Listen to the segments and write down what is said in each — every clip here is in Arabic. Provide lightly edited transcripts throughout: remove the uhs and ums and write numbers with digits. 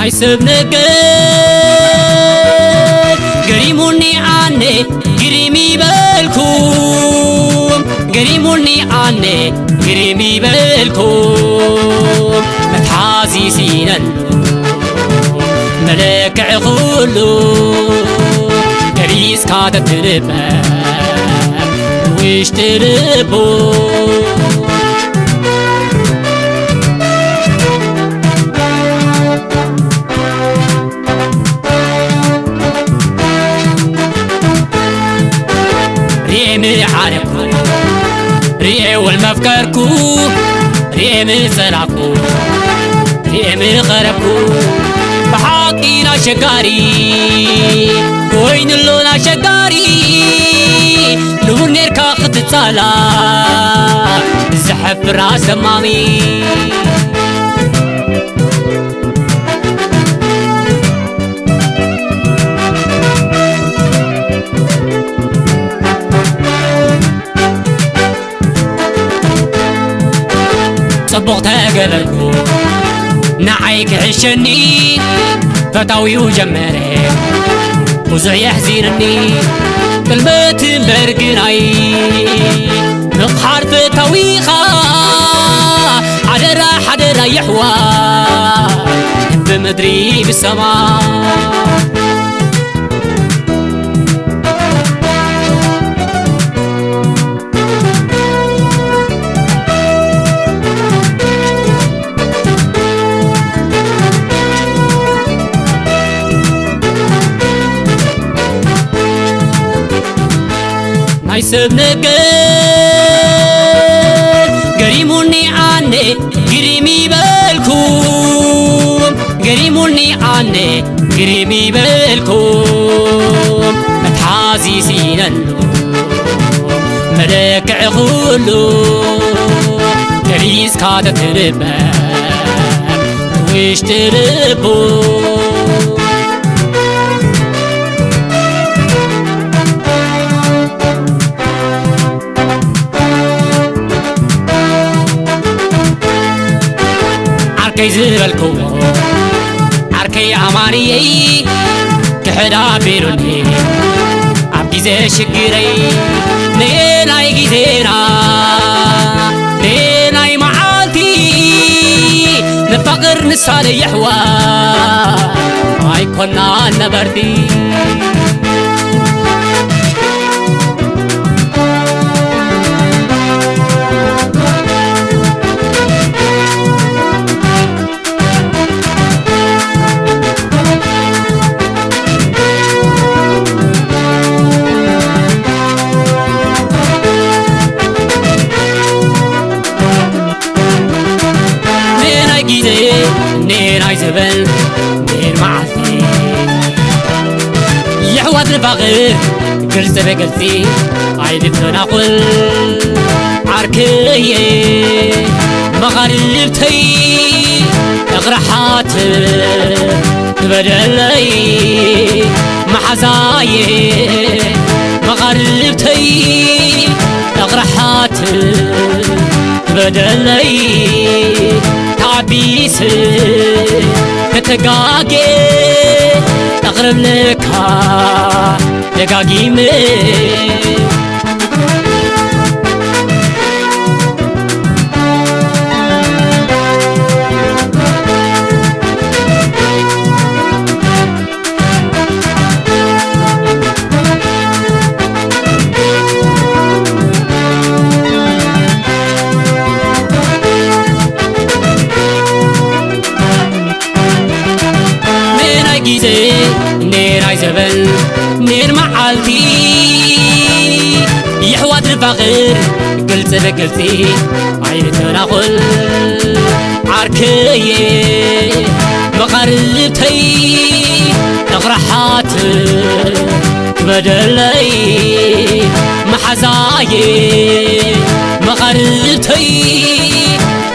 نايسب نقل قريموني عني قريمي بالكم قريموني عني قريمي بالكم متحازي سينن ملك عقولو كريس كادت تربى ويش تربو ريمي عارفكو ريمي والمفكركو ريمي زرعكو ريمي غربكو بحاكي لا شقاري وين اللو لا شقاري لو نركا خد تالا زحف راس مامي صبغتها قبلكو نعيك عشني فتاوي وجمري وزع يحزنني كلمة برقناي نقحر فتاويخا حدرا يحوى بمدري بالسماء نايسب نقل قريموني عني قريمي بالكم قريموني عني قريمي بالكم متحازي سينن ملك عقولو كريس كادت تربى ويش تربو عركي زبالكو عركي عمانيي كحدا بيروني عبكي زي شقيري نيناي جيزينا نيناي معالتي نفقر نسالي يحوى هاي كنا نبردي نير عايزبل نير معاثي يحوات الفقير قلت بقلتي عيد التناقل عركية مغاربتي اغرحات تبدلي محزاي مغاربتي اغرحات تبدلي تعبيس تتقاقي أقرب لك دقاقي نير عايزبل نير معالتي يحوات الفقير قلت بقلتي عين تناقل عركية مغاربتي اغرحات بدلي محزاي مغاربتي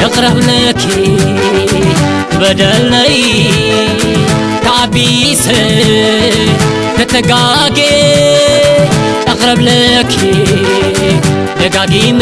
اقرب لك بدلي تعبيس تتقاقي أقرب لك دقاقي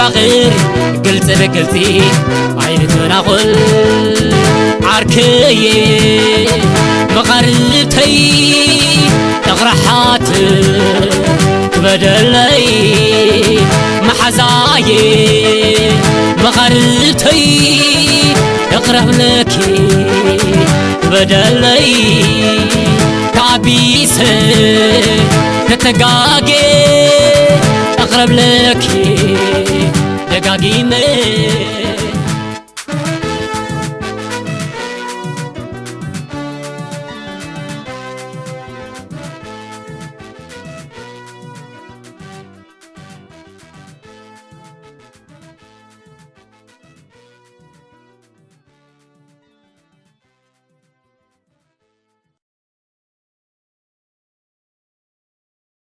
غير قلت بقلتي عينت مناخل عركي مقارلتي تغرحات تبدلي محزاي مقارلتي اقرب لك تبدلي تعبيس تتقاقي اقرب لك دقاقي